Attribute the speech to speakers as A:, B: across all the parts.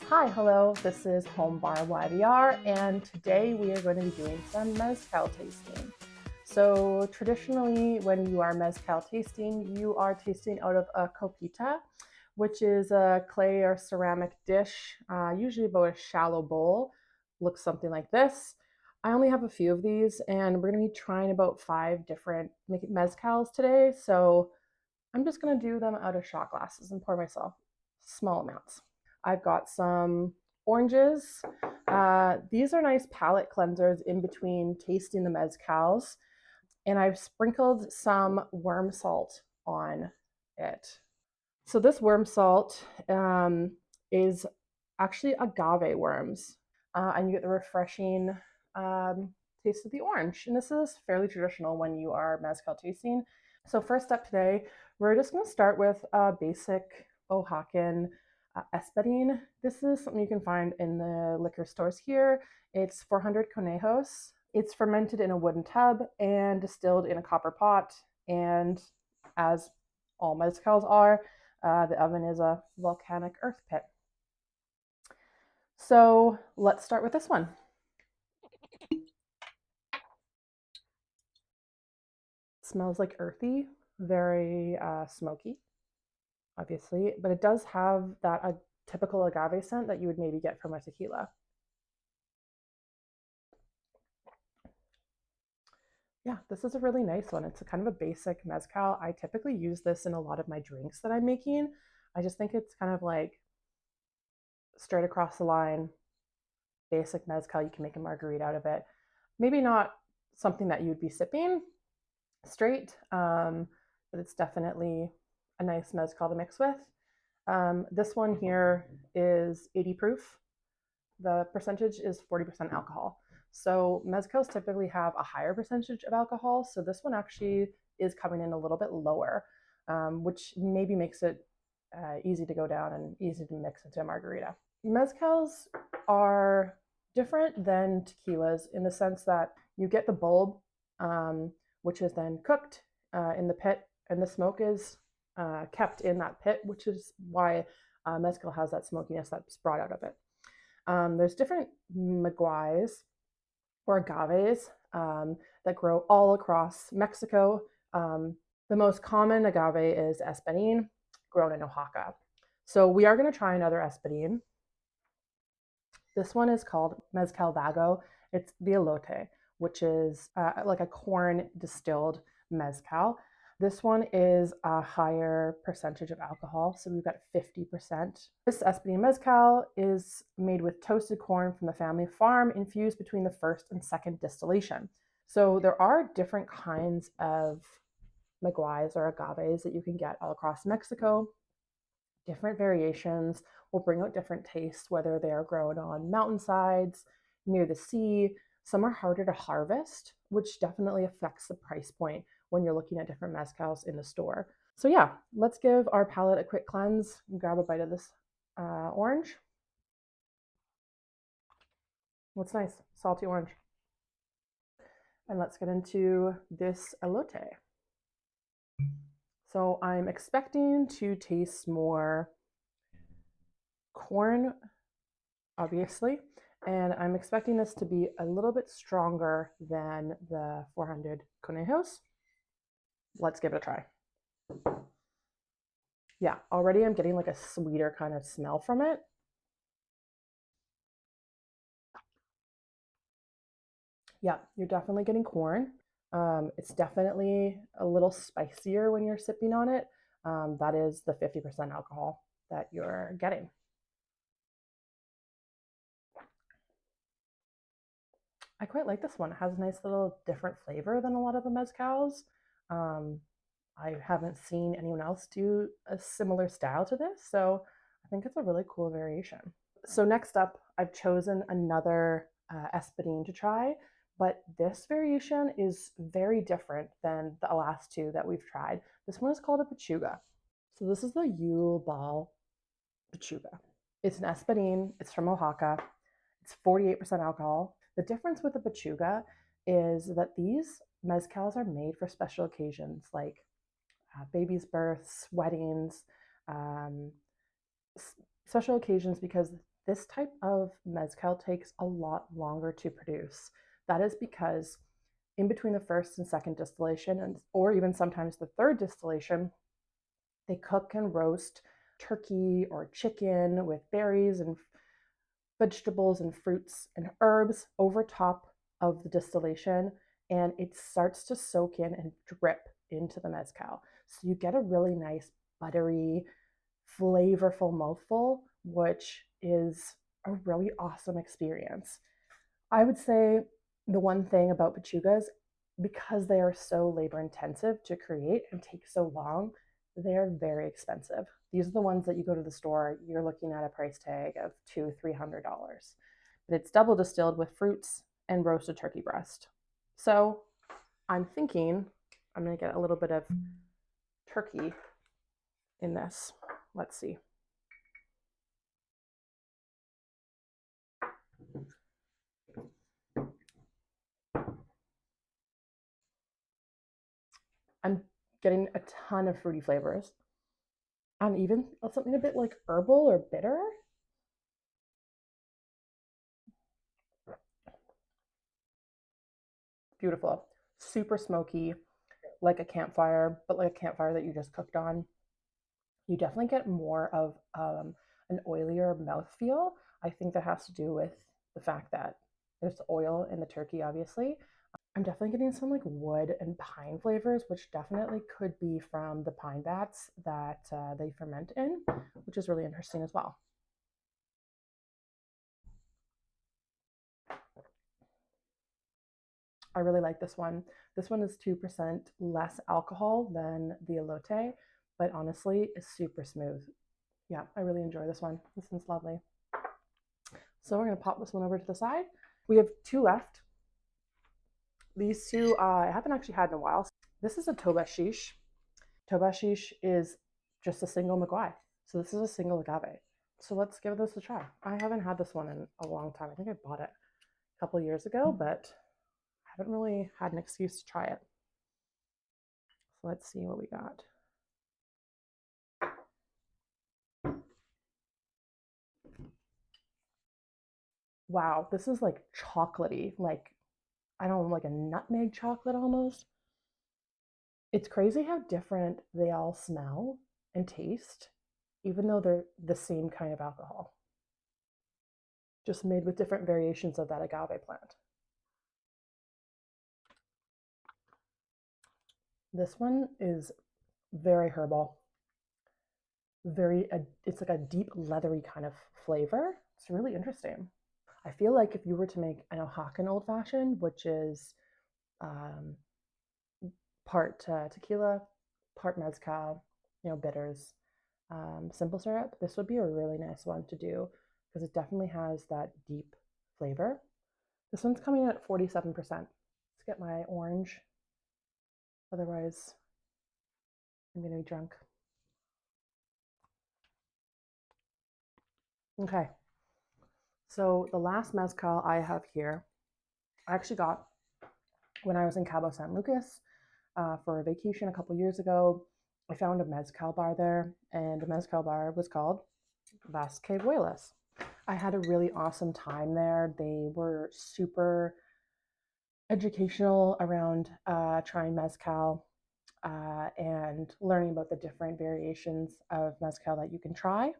A: Hi, hello, this is Home Bar YVR, and today we are going to be doing some mezcal tasting. So traditionally, when you are mezcal tasting, you are tasting out of a copita, which is a clay or ceramic dish, usually about a shallow bowl. Looks something like this. I only have a few of these, and we're going to be trying about 5 different mezcals today. So I'm just going to do them out of shot glasses and pour myself small amounts. I've got some oranges. These are nice palate cleansers in between tasting the mezcals. And I've sprinkled some worm salt on it. So this worm salt is actually agave worms. And you get the refreshing taste of the orange. And this is fairly traditional when you are mezcal tasting. So first up today, we're just going to start with a basic Oaxacan espadín. This is something you can find in the liquor stores here. It's 400 conejos. It's fermented in a wooden tub and distilled in a copper pot. And as all mezcals are, the oven is a volcanic earth pit. So let's start with this one. It smells like earthy, very smoky, obviously, but it does have that typical agave scent that you would maybe get from a tequila. Yeah, this is a really nice one. It's a kind of a basic mezcal. I typically use this in a lot of my drinks that I'm making. I just think it's kind of like straight across the line, basic mezcal. You can make a margarita out of it. Maybe not something that you'd be sipping straight, but it's definitely a nice mezcal to mix with. This one here is 80 proof. The percentage is 40% alcohol. So mezcals typically have a higher percentage of alcohol. So this one actually is coming in a little bit lower, which maybe makes it easy to go down and easy to mix into a margarita. Mezcals are different than tequilas in the sense that you get the bulb, which is then cooked in the pit, and the smoke is kept in that pit, which is why mezcal has that smokiness that's brought out of it. There's different magueyes or agaves that grow all across Mexico. The most common agave is espadín, grown in Oaxaca. So we are going to try another espadín. This one is called mezcal vago. It's the elote, which is like a corn distilled mezcal. This one is a higher percentage of alcohol, so we've got 50%. This espadín mezcal is made with toasted corn from the family farm, infused between the first and second distillation. So there are different kinds of magueyes or agaves that you can get all across Mexico. Different variations will bring out different tastes, whether they are grown on mountainsides, near the sea. Some are harder to harvest, which definitely affects the price point when you're looking at different mezcals in the store. So yeah, let's give our palate a quick cleanse and grab a bite of this orange. What's nice, salty orange. And let's get into this elote. So I'm expecting to taste more corn, obviously, and I'm expecting this to be a little bit stronger than the 400 conejos. Let's give it a try. Yeah, already I'm getting like a sweeter kind of smell from it. Yeah, you're definitely getting corn. It's definitely a little spicier when you're sipping on it. That is the 50% alcohol that you're getting. I quite like this one. It has a nice little different flavor than a lot of the mezcals. I haven't seen anyone else do a similar style to this, so I think it's a really cool variation. So next up, I've chosen another espadín to try, but this variation is very different than the last two that we've tried. This one is called a pechuga. So this is the Yule Ball pechuga. It's an espadín. It's from Oaxaca. It's 48% alcohol. The difference with the pechuga is that these mezcals are made for special occasions like babies' births, weddings, special occasions, because This type of mezcal takes a lot longer to produce. That is because in between the first and second distillation, or even sometimes the third distillation, they cook and roast turkey or chicken with berries and vegetables and fruits and herbs over top of the distillation, and it starts to soak in and drip into the mezcal. So you get a really nice, buttery, flavorful mouthful, which is a really awesome experience. I would say the one thing about pechugas, because they are so labor intensive to create and take so long, they're very expensive. These are the ones that you go to the store, you're looking at a price tag of $200-300. But it's double distilled with fruits and roasted turkey breast. So I'm thinking I'm going to get a little bit of turkey in this. Let's see. I'm getting a ton of fruity flavors and even something a bit like herbal or bitter. Beautiful. Super smoky, like a campfire, but like a campfire that you just cooked on. You definitely get more of an oilier mouthfeel. I think that has to do with the fact that there's oil in the turkey, obviously. I'm definitely getting some like wood and pine flavors, which definitely could be from the pine bats that they ferment in, which is really interesting as well. I really like this one. This one is 2% less alcohol than the elote, but honestly, is super smooth. Yeah, I really enjoy this one. This one's lovely. So we're going to pop this one over to the side. We have two left. These two I haven't actually had in a while. This is a Tobashish. Tobashish is just a single Maguey. So this is a single agave. So let's give this a try. I haven't had this one in a long time. I think I bought it a couple years ago, but I haven't really had an excuse to try it. So let's see what we got. Wow, this is like chocolatey, like I don't know, like a nutmeg chocolate almost. It's crazy how different they all smell and taste, even though they're the same kind of alcohol, just made with different variations of that agave plant. This one is very herbal, very, it's like a deep leathery kind of flavor. It's really interesting. I feel like if you were to make an Oaxacan old fashioned, which is um, part tequila, part mezcal, bitters, simple syrup, this would be a really nice one to do because it definitely has that deep flavor. This one's coming in at 47%. Let's get my orange, otherwise I'm going to be drunk. Okay, so the last mezcal I have here, I actually got when I was in Cabo San Lucas for a vacation a couple years ago. I found a mezcal bar there, and the mezcal bar was called Las Quebuelas. I had a really awesome time there. They were super educational around trying mezcal and learning about the different variations of mezcal that you can try.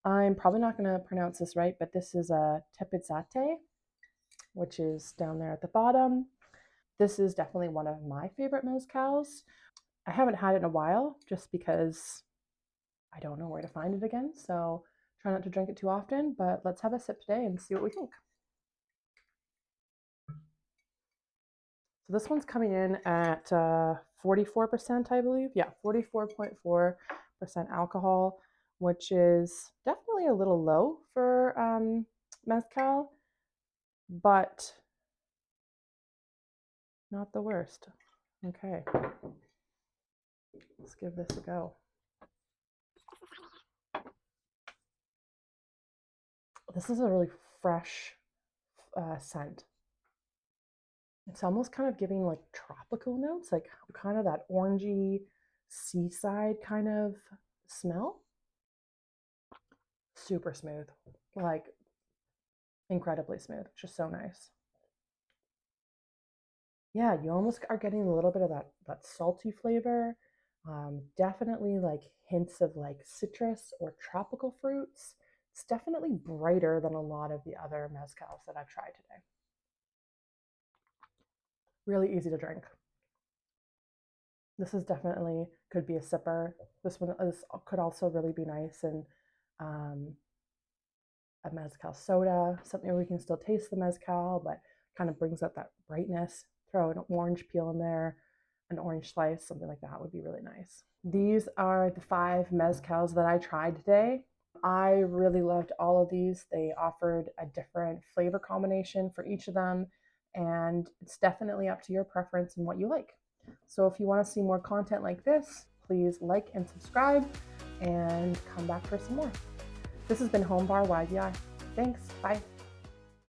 A: I'm probably not going to pronounce this right, but this is a tepizate, which is down there at the bottom. This is definitely one of my favorite mezcals. I haven't had it in a while just because I don't know where to find it again. So try not to drink it too often, but let's have a sip today and see what we think. So this one's coming in at 44%, I believe. Yeah, 44.4% alcohol, which is definitely a little low for mezcal, but not the worst. Okay, let's give this a go. This is a really fresh scent. It's almost kind of giving like tropical notes, like kind of that orangey seaside kind of smell. Super smooth. like incredibly smooth. It's just so nice. Yeah, you almost are getting a little bit of that salty flavor. Definitely like hints of like citrus or tropical fruits. It's definitely brighter than a lot of the other mezcals that I've tried today. Really easy to drink. This is definitely could be a sipper. This could also really be nice and um, a mezcal soda, something where we can still taste the mezcal, but kind of brings out that brightness. Throw an orange peel in there, an orange slice, something like that would be really nice. These are the 5 mezcals that I tried today. I really loved all of these. They offered a different flavor combination for each of them, and it's definitely up to your preference and what you like. So if you want to see more content like this, please like and subscribe and come back for some more. This has been Home Bar YBI. Thanks. Bye.